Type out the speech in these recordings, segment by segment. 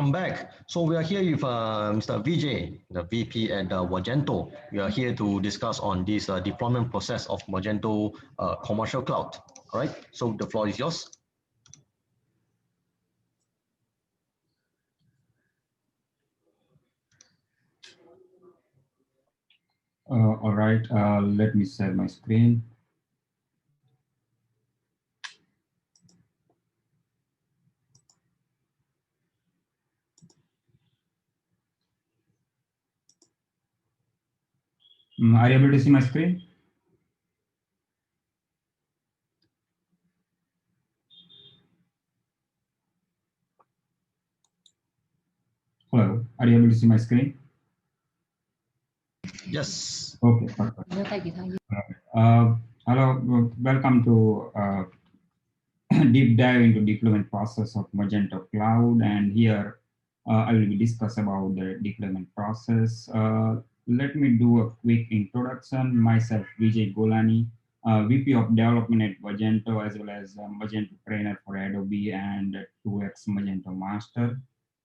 welcome back. So we are here with Mr. Vijay, the VP at Magento. We are here to discuss on this deployment process of Magento commercial cloud. All right, so the floor is yours. All right, let me share my screen. Are you able to see my screen? Hello, are you able to see my screen? Yes. Okay, perfect. Hello, welcome to deep dive into deployment process of Magento Cloud, and here I will be discuss about the deployment process. Let me do a quick introduction. Myself, Vijay Golani, VP of Development at Magento, as well as Magento Trainer for Adobe and 2x Magento Master.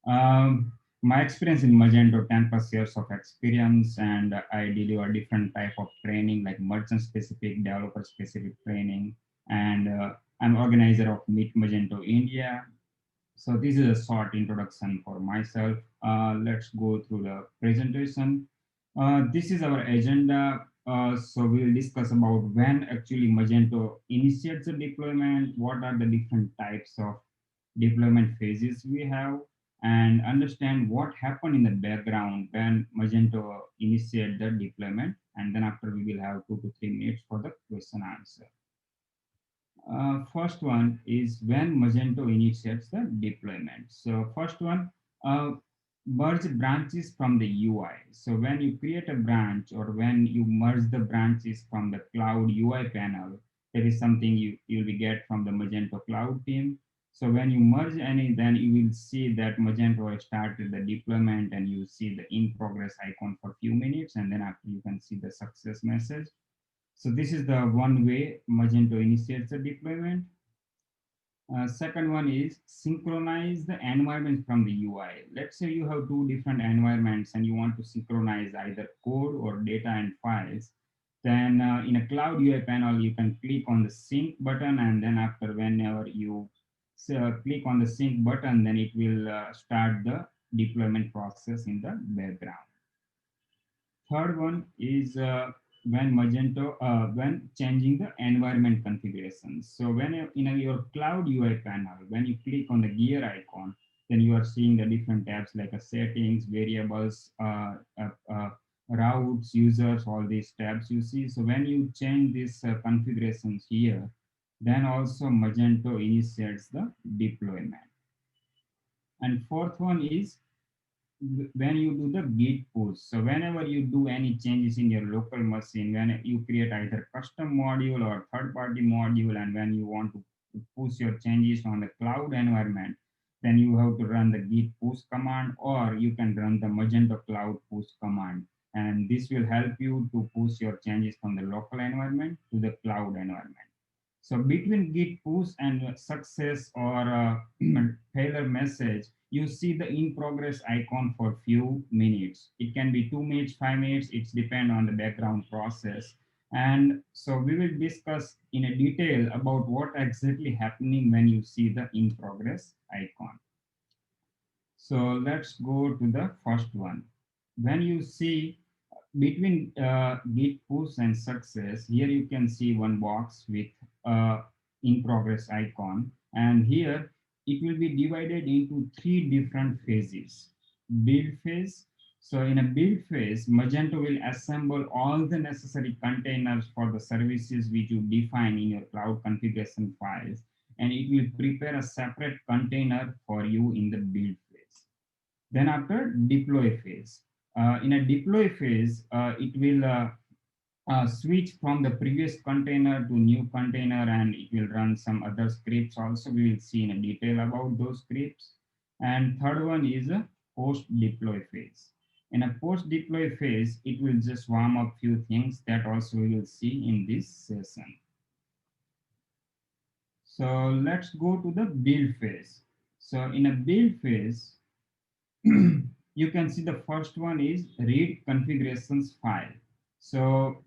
Um, my experience in Magento, 10 plus years of experience, and I deliver different type of training like merchant specific, developer specific training, and I'm organizer of Meet Magento India. So this is a short introduction for myself. Let's go through the presentation. This is our agenda. So we will discuss about when actually Magento initiates the deployment, what are the different types of deployment phases we have, and understand what happened in the background when Magento initiate the deployment. And then after we will have 2 to 3 minutes for the question answer. First one is when Magento initiates the deployment. So first one, merge branches from the UI. So when you create a branch or when you merge the branches from the cloud UI panel, there is something you'll be get from the Magento cloud team. So when you merge any, then you will see that Magento has started the deployment and you see the in progress icon for a few minutes, and then after you can see the success message. So this is the one way Magento initiates the deployment. Second one is synchronize the environment from the UI. Let's say you have two different environments and you want to synchronize either code or data and files. Then in a cloud UI panel, you can click on the sync button, and then after whenever you click on the sync button, then it will start the deployment process in the background. Third one is when Magento, when changing the environment configurations. So when in your cloud UI panel, when you click on the gear icon, then you are seeing the different tabs like settings, variables, routes, users, all these tabs you see. So when you change these configurations here, then also Magento initiates the deployment. And fourth one is when you do the git push. So whenever you do any changes in your local machine, when you create either custom module or third-party module, and when you want to push your changes on the cloud environment, then you have to run the git push command, or you can run the Magento cloud push command. And this will help you to push your changes from the local environment to the cloud environment. So between git push and success or failure message, you see the in progress icon for few minutes. It can be 2 minutes, 5 minutes. It's depend on the background process. And so we will discuss in a detail about what exactly happening when you see the in progress icon. So let's go to the first one. When you see between git push and success, here you can see one box with in progress icon, and here it will be divided into 3 different phases. Build phase. So in a build phase, Magento will assemble all the necessary containers for the services which you define in your cloud configuration files, and it will prepare a separate container for you in the build phase. Then after deploy phase. In a deploy phase, it will switch from the previous container to new container, and it will run some other scripts also. We will see in a detail about those scripts. And third one is a post deploy phase. In a post deploy phase, it will just warm up few things that also we will see in this session. So let's go to the build phase. So in a build phase, you can see the first one is read configurations file. So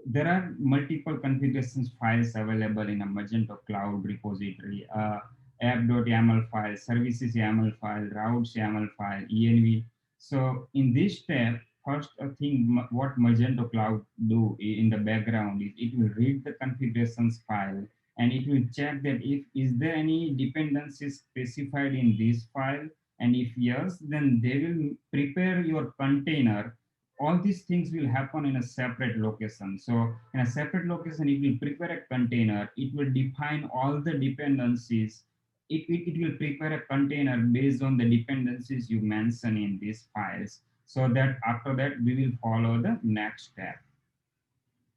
there are multiple configurations files available in a Magento Cloud repository, app.yaml file, services YAML file, routes YAML file, env. So in this step, first thing what Magento Cloud do in the background is it will read the configurations file and it will check that if is there any dependencies specified in this file, and if yes, then they will prepare your container. All these things will happen in a separate location. So in a separate location, it will prepare a container. It will define all the dependencies. It will prepare a container based on the dependencies you mention in these files. So that after that, we will follow the next step.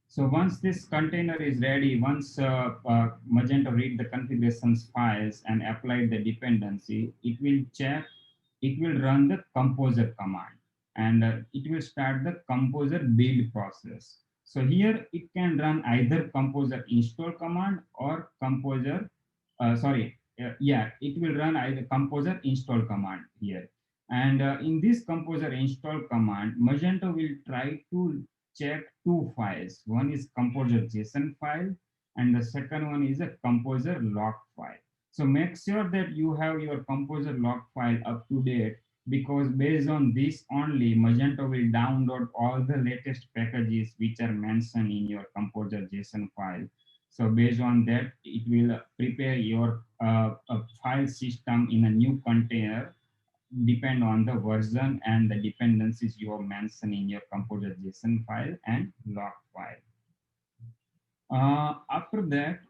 So once this container is ready, once Magento read the configurations files and apply the dependency, it will check, it will run the composer command, and it will start the composer build process. So here it can run either composer install command or composer, yeah, it will run either composer install command here. And in this composer install command, Magento will try to check two files. One is composer JSON file, and the second one is a composer log file. So make sure that you have your composer log file up to date, because based on this only, Magento will download all the latest packages which are mentioned in your composer JSON file. So based on that, it will prepare your file system in a new container, depend on the version and the dependencies you have mentioned in your composer JSON file and log file. After that,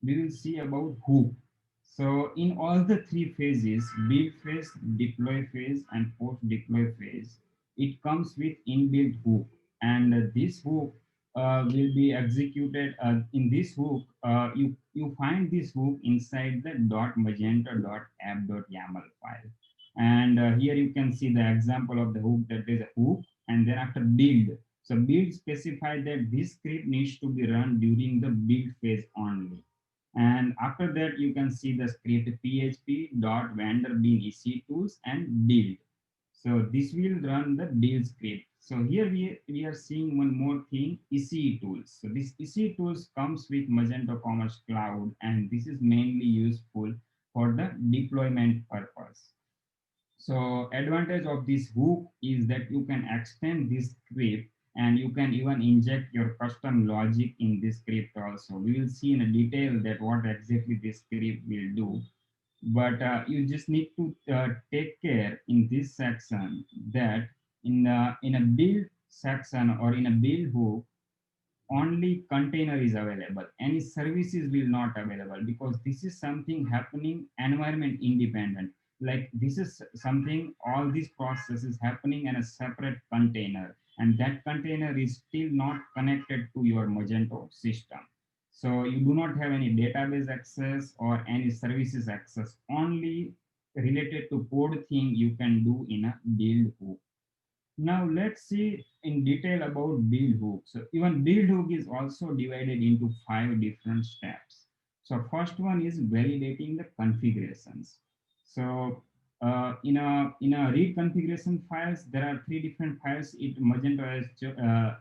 we will see about hook. So in all the three phases, build phase, deploy phase, and post-deploy phase, it comes with inbuilt hook. And this hook will be executed in this hook. You find this hook inside the .magento.app.yaml file. And here you can see the example of the hook, that is a hook, and then after build. So build specify that this script needs to be run during the build phase only. And after that, you can see the script php.vendor bin ec tools and build. So this will run the build script. So here we are seeing one more thing, ECE tools. So this ECE tools comes with Magento Commerce Cloud, and this is mainly useful for the deployment purpose. So advantage of this hook is that you can extend this script and you can even inject your custom logic in this script also. We will see in a detail that what exactly this script will do. But you just need to take care in this section that in a build section or in a build hook, only container is available. Any services will not available, because this is something happening environment independent. Like this is something, all these processes happening in a separate container, and that container is still not connected to your Magento system. So you do not have any database access or any services access. Only related to code thing you can do in a build hook. Now let's see in detail about build hook. So even build hook is also divided into 5 different steps. So first one is validating the configurations. So in a read configuration files, there are 3 different files it Magento has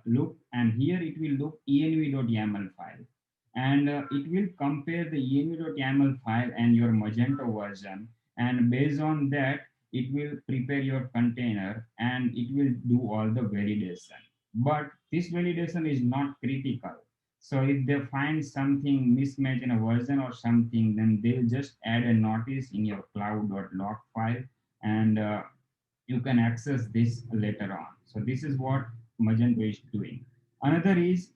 looked, and here it will look env.yaml file, and it will compare the env.yaml file and your Magento version, and based on that it will prepare your container and it will do all the validation. But this validation is not critical. So if they find something mismatch in a version or something, then they'll just add a notice in your cloud.log file, and you can access this later on. So this is what Magento is doing. Another is,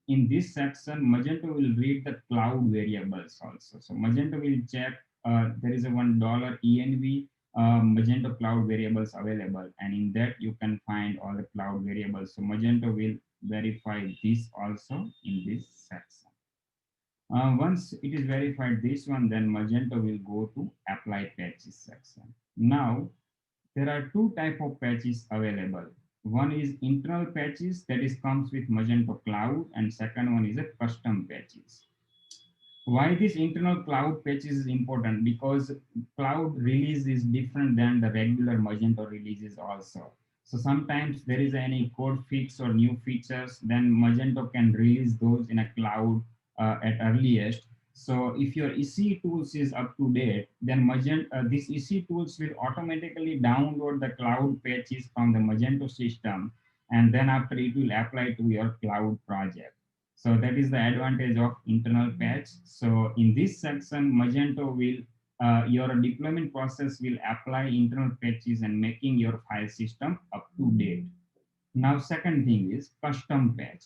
in this section, Magento will read the cloud variables also. So Magento will check, there is a $env Magento cloud variables available, and in that you can find all the cloud variables. So Magento will verify this also in this section. Once it is verified this one, then Magento will go to apply patches section. Now there are 2 type of patches available. One is internal patches, that is comes with Magento Cloud, and second one is a custom patches. Why this internal cloud patches is important? Because cloud release is different than the regular Magento releases also. So sometimes there is any code fix or new features, then Magento can release those in a cloud at earliest. So if your EC tools is up to date, then these EC tools will automatically download the cloud patches from the Magento system, and then after it will apply to your cloud project. So that is the advantage of internal patch. So in this section, Magento will, your deployment process will apply internal patches and making your file system up to date. Now, second thing is custom patch.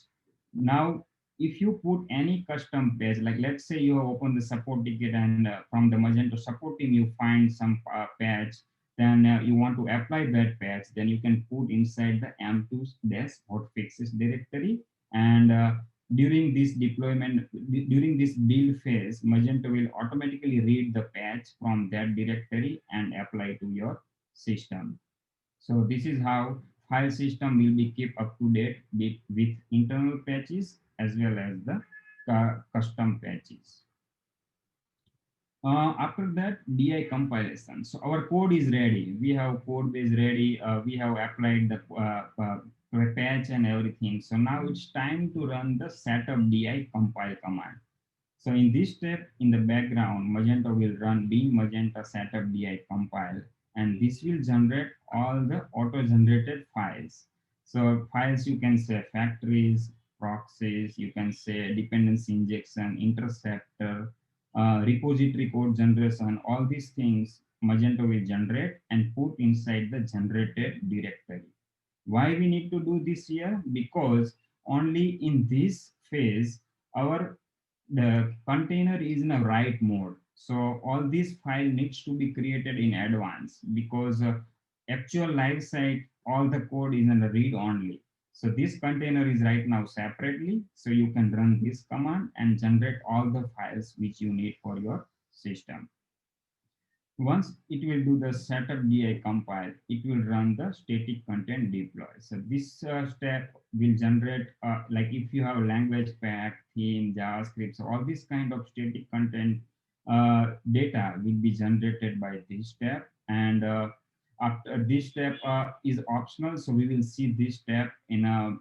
Now, if you put any custom patch, like let's say you have opened the support ticket and from the Magento support team, you find some patch, then you want to apply that patch, then you can put inside the m2-hotfixes directory. And during this deployment, during this build phase, Magento will automatically read the patch from that directory and apply to your system. So this is how file system will be kept up to date with internal patches as well as the custom patches. After that, DI compilation. So our code is ready. We have code base ready. We have applied the patch and everything. So now it's time to run the setup DI compile command. So in this step, in the background, Magento will run bin magenta setup di compile, and this will generate all the auto-generated files. So files you can say factories, proxies, you can say dependency injection, interceptor, repository code generation, all these things Magento will generate and put inside the generated directory. Why we need to do this here? Because only in this phase, the container is in a write mode. So all this file needs to be created in advance because actual live site, all the code is in a read only. So this container is right now separately. So you can run this command and generate all the files which you need for your system. Once it will do the setup di compile, it will run the static content deploy. So this step will generate, like if you have language pack, theme, JavaScript, so all this kind of static content data will be generated by this step. And after this step is optional, so we will see this step in a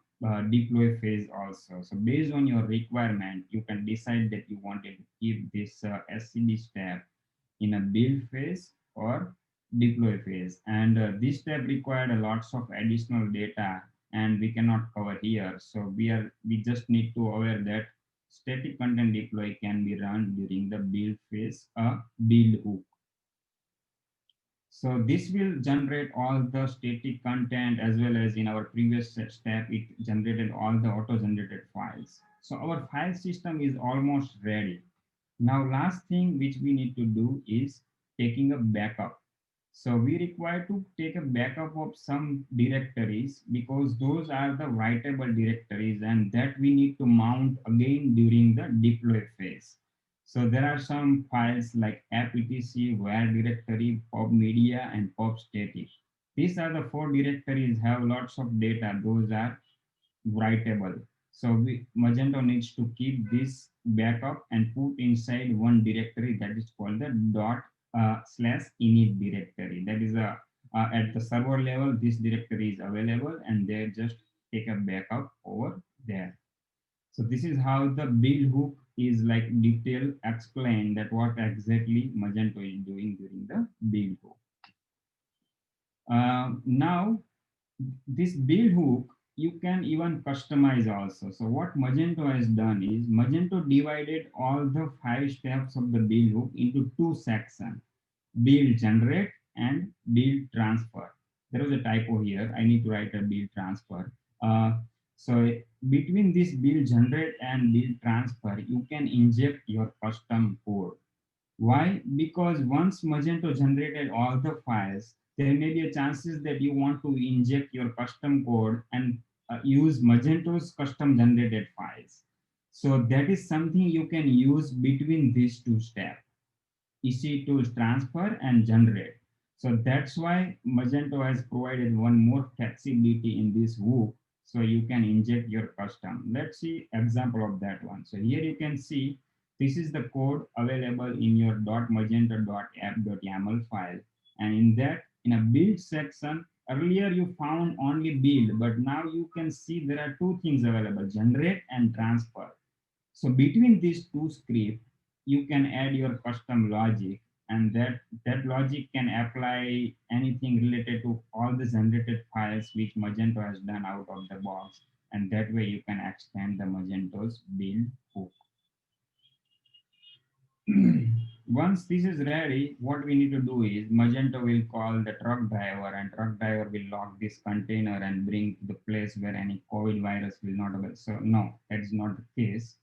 deploy phase also. So based on your requirement, you can decide that you wanted to keep this SCD step in a build phase or deploy phase. And this step required a lots of additional data and we cannot cover here. So we just need to aware that static content deploy can be run during the build phase, build hook. So this will generate all the static content as well as in our previous step, it generated all the auto-generated files. So our file system is almost ready. Now, last thing which we need to do is taking a backup. So we require to take a backup of some directories because those are the writable directories and that we need to mount again during the deploy phase. So there are some files like app.etc, where directory, pub media, and pub static. These are the 4 directories have lots of data. Those are writable. So Magento needs to keep this backup and put inside one directory that is called the /init directory. That is at the server level, this directory is available and they just take a backup over there. So this is how the build hook is like detail explain that what exactly Magento is doing during the build hook. Now this build hook you can even customize also. So what Magento has done is Magento divided all the 5 steps of the build hook into 2 sections: build generate and build transfer. There was a typo here. I need to write a build transfer. So between this build generate and build transfer, you can inject your custom code. Why? Because once Magento generated all the files, there may be a chances that you want to inject your custom code and use Magento's custom generated files. So that is something you can use between these 2 steps, EC tools transfer and generate. So that's why Magento has provided one more flexibility in this hook. So you can inject your custom. Let's see example of that one. So here you can see This is the code available in your .magento.app.yaml file. And in that, in a build section, earlier you found only build, but now you can see there are two things available, generate and transfer. So between these two scripts, you can add your custom logic, and that logic can apply anything related to all the generated files which Magento has done out of the box. And that way you can extend the Magento's build hook. Once this is ready, what we need to do is Magento will call the truck driver, and truck driver will lock this container and bring to the place where any COVID virus will not avail. So no, that is not the case.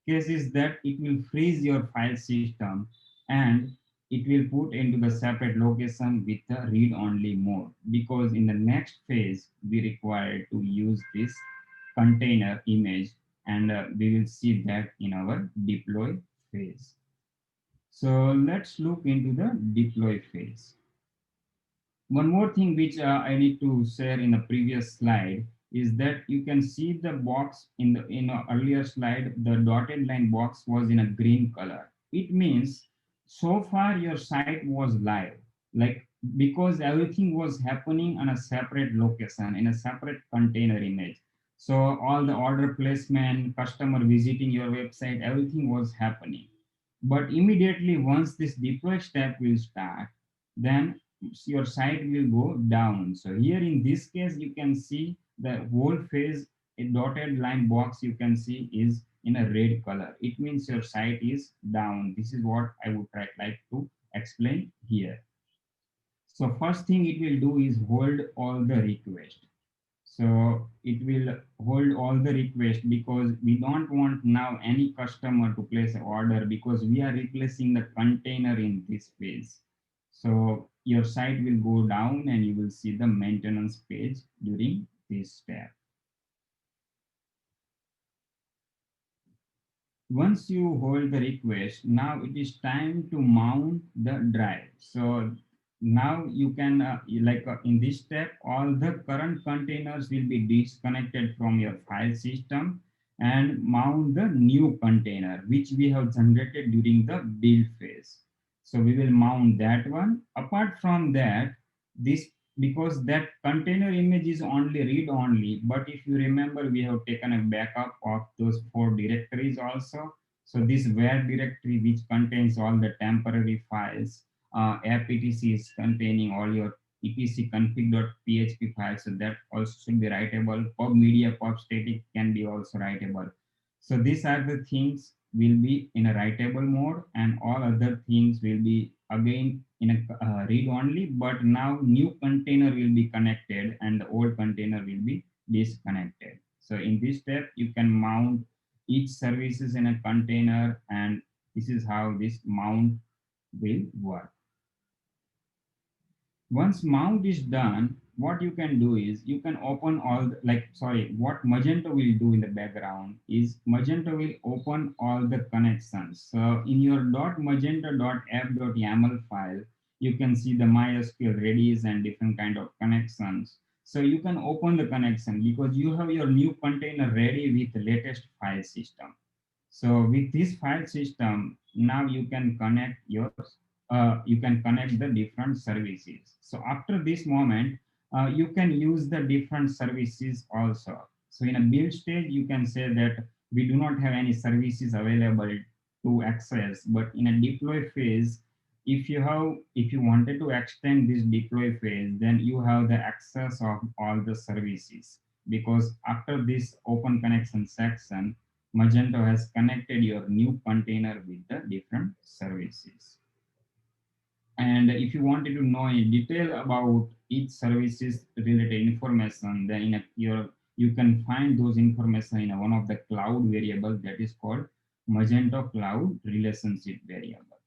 Case is that it will freeze your file system and it will put into the separate location with the read-only mode, because in the next phase we require to use this container image, and we will see that in our deploy phase. So let's look into the deploy phase. One more thing which I need to share in the previous slide is that you can see the box in the earlier slide, the dotted line box was in a green color. It means so far your site was live, like because everything was happening on a separate location in a separate container image. So all the order placement, customer visiting your website, everything was happening. But immediately once this deploy step will start, then your site will go down. So here in this case, you can see the whole phase, a dotted line box you can see is in a red color. It means your site is down. This is what I would like to explain here. So first thing it will do is hold all the requests. So it will hold all the requests because we don't want now any customer to place an order, because we are replacing the container in this phase. So your site will go down and you will see the maintenance page during this step. Once you hold the request, now it is time to mount the drive. So now you can, in this step, all the current containers will be disconnected from your file system and mount the new container, which we have generated during the build phase. So we will mount that one. Apart from that, this, because that container image is only read only, but if you remember, we have taken a backup of those 4 directories also. So this where directory, which contains all the temporary files, app etc is containing all your etc config.php files, so that also should be writable. Pub media, pub static can be also writable. So these are the things will be in a writable mode, and all other things will be again in a read only, but now new container will be connected and the old container will be disconnected. So in this step, you can mount each services in a container, and this is how this mount will work. Once mount is done, what you can do is you can open all what Magento will do in the background is Magento will open all the connections. So in your .magento.app.yaml file, you can see the MySQL Redis and different kind of connections. So you can open the connection because you have your new container ready with the latest file system. So with this file system, now you can connect the different services. So after this moment, you can use the different services also. So in a build stage, you can say that we do not have any services available to access, but in a deploy phase, if you wanted to extend this deploy phase, then you have the access of all the services, because after this open connection section, Magento has connected your new container with the different services. And if you wanted to know in detail about each services related information, then you can find those information in one of the cloud variables that is called Magento Cloud Relationship Variable.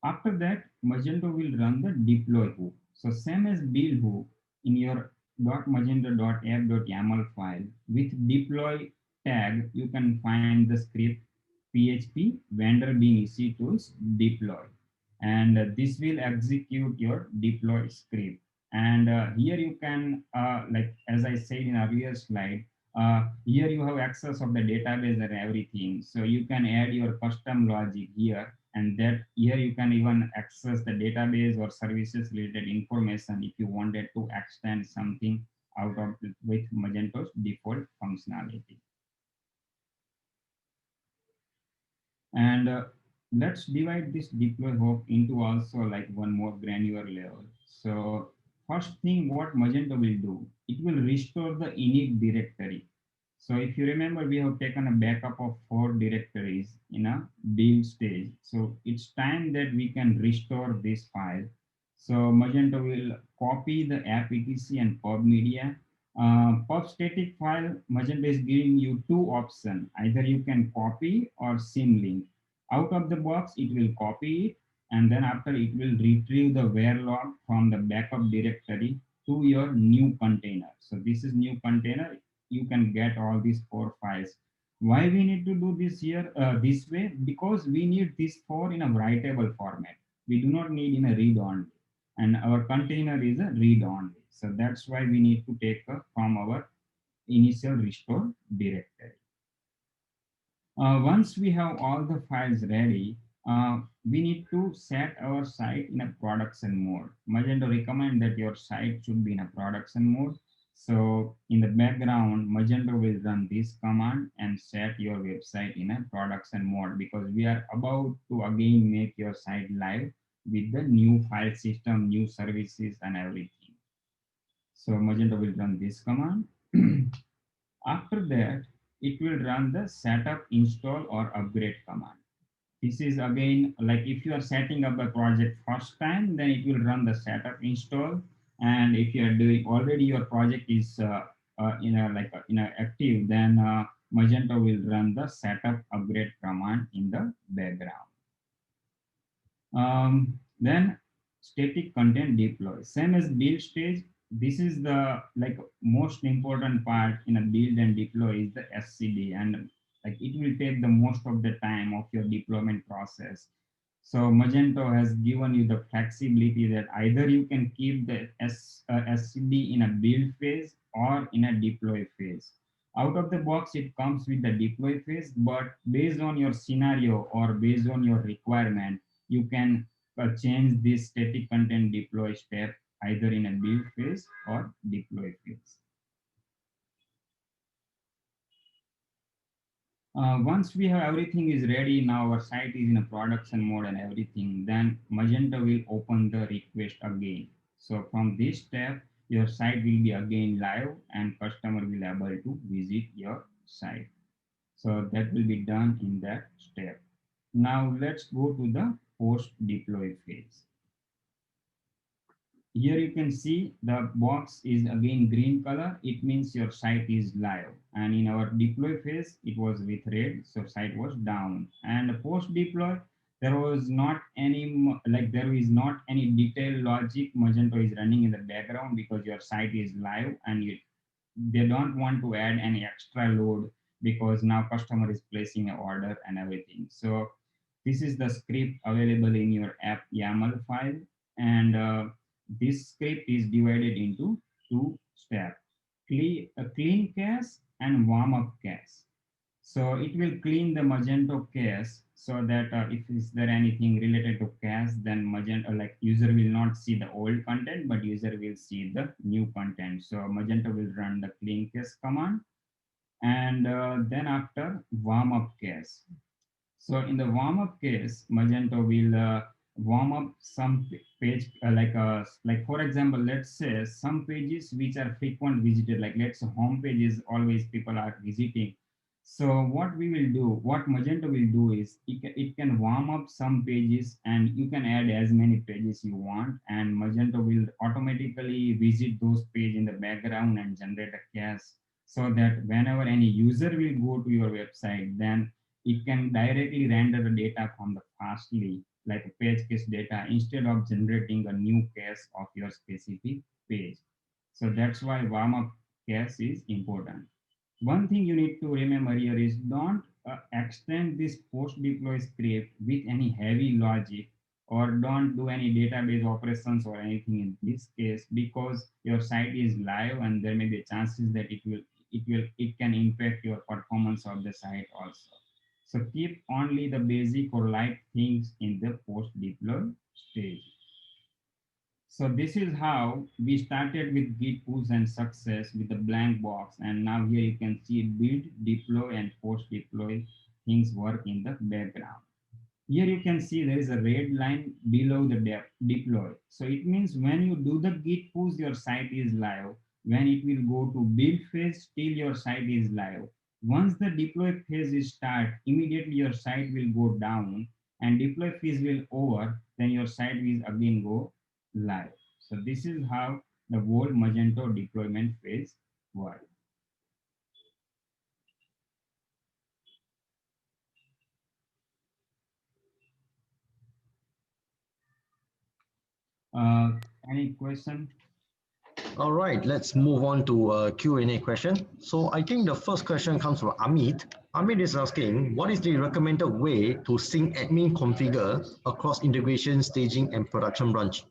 After that, Magento will run the deploy hook. So same as build hook, in your .magento.app.yaml file with deploy tag, you can find the script PHP vendor bean EC tools deploy, and this will execute your deploy script. And here you can, as I said in earlier slide, Here you have access of the database and everything. So you can add your custom logic here, and that here you can even access the database or services related information if you wanted to extend something out of with Magento's default functionality. And let's divide this deploy hope into also like one more granular level. So first thing what Magento will do, it will restore the init directory. So if you remember, we have taken a backup of 4 directories in a build stage. So it's time that we can restore this file. So Magento will copy the app etc and pub media. Pub static file, Magento is giving you two options. Either you can copy or symlink. Out of the box, it will copy it, and then after it will retrieve the where log from the backup directory to your new container. So this is new container. You can get all these 4 files. Why we need to do this here this way? Because we need this 4 in a writable format. We do not need in a read only, and our container is a read only. So that's why we need to take from our initial restore directory. Once we have all the files ready, we need to set our site in a production mode. Magento recommend that your site should be in a production mode. So in the background, Magento will run this command and set your website in a production mode, because we are about to again make your site live with the new file system, new services and everything. So Magento will run this command. After that, it will run the setup, install, or upgrade command. This is again, like if you are setting up a project first time, then it will run the setup, install. And if you are doing already your project is active, then Magento will run the setup, upgrade command in the background. Then static content deploy, same as build stage. This is the like most important part in a build and deploy is the SCD, and like it will take the most of the time of your deployment process. So Magento has given you the flexibility that either you can keep the SCD in a build phase or in a deploy phase. Out of the box, it comes with the deploy phase, but based on your scenario or based on your requirement, you can change this static content deploy step either in a build phase or deploy phase. Once we have everything is ready, now our site is in a production mode and everything, then Magento will open the request again. So from this step, your site will be again live and customer will be able to visit your site. So that will be done in that step. Now let's go to the post deploy phase. Here you can see the box is again green color. It means your site is live. And in our deploy phase, it was with red, so site was down. And post deploy, there was not any, like there is not any detailed logic Magento is running in the background, because your site is live and they don't want to add any extra load because now customer is placing an order and everything. So this is the script available in your app YAML file, and this script is divided into 2 steps: clean cache and warm up cache. So it will clean the Magento cache so that if is there anything related to cache, then Magento, like user will not see the old content, but user will see the new content. So Magento will run the clean cache command, and then after warm up cache. So in the warm up case, Magento will warm up some page, like for example, let's say some pages which are frequent visited, like let's say home pages always people are visiting. So what we will do, what Magento will do is it can warm up some pages and you can add as many pages you want, and Magento will automatically visit those pages in the background and generate a cache, so that whenever any user will go to your website, then it can directly render the data from the fastly, like a page cache data, instead of generating a new cache of your specific page. So that's why warm up cache is important. One thing you need to remember here is don't extend this post deploy script with any heavy logic, or don't do any database operations or anything in this case, because your site is live and there may be chances that it can impact your performance of the site also. So keep only the basic or light things in the post deploy stage. So this is how we started with Git push and success with the blank box, and now here you can see build, deploy, and post deploy things work in the background. Here you can see there is a red line below the deploy. So it means when you do the Git push, your site is live. When it will go to build phase, still your site is live. Once the deploy phase is start, immediately your site will go down, and deploy phase will over, then your site will again go live. So this is how the whole Magento deployment phase works. Any question? All right, let's move on to a Q&A question. So I think the first question comes from Amit. Amit is asking, what is the recommended way to sync admin configure across integration, staging, and production branch?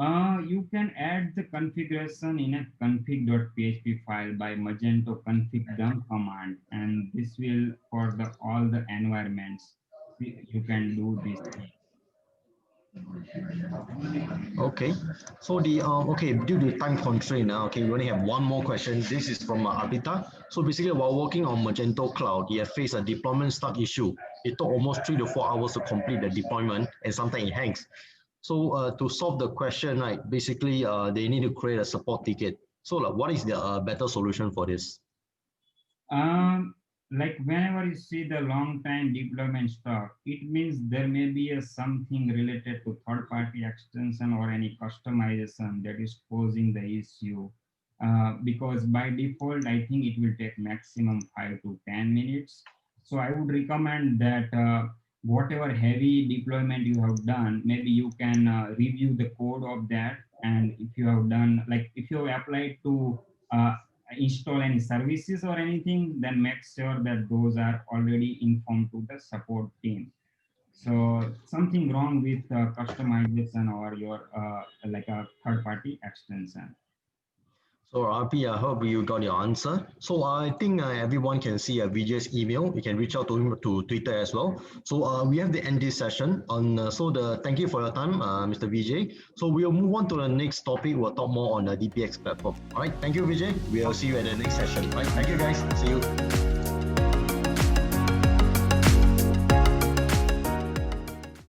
You can add the configuration in a config.php file by Magento config dump command, and this will for the all the environments you can do this thing. Okay, so the okay, due to time constraint, okay, we only have one more question. This is from Abita. So basically, while working on Magento Cloud, he has faced a deployment stuck issue. It took almost 3 to 4 hours to complete the deployment, and sometimes it hangs. So to solve the question, right, basically they need to create a support ticket. So like, what is the better solution for this? Like whenever you see the long time deployment stuff, it means there may be a something related to third party extension or any customization that is causing the issue. Because by default, I think it will take maximum 5 to 10 minutes. So I would recommend that whatever heavy deployment you have done, maybe you can review the code of that. And if you have done, like if you have applied to install any services or anything, then make sure that those are already informed to the support team. So something wrong with customization or your like a third party extension. So RP, I hope you got your answer. So I think everyone can see Vijay's email. You can reach out to him to Twitter as well. So we have to end this session on. Thank you for your time, Mr. Vijay. So we'll move on to the next topic. We'll talk more on the DPX platform. All right. Thank you, Vijay. We'll see you at the next session. All right. Thank you, guys. See you.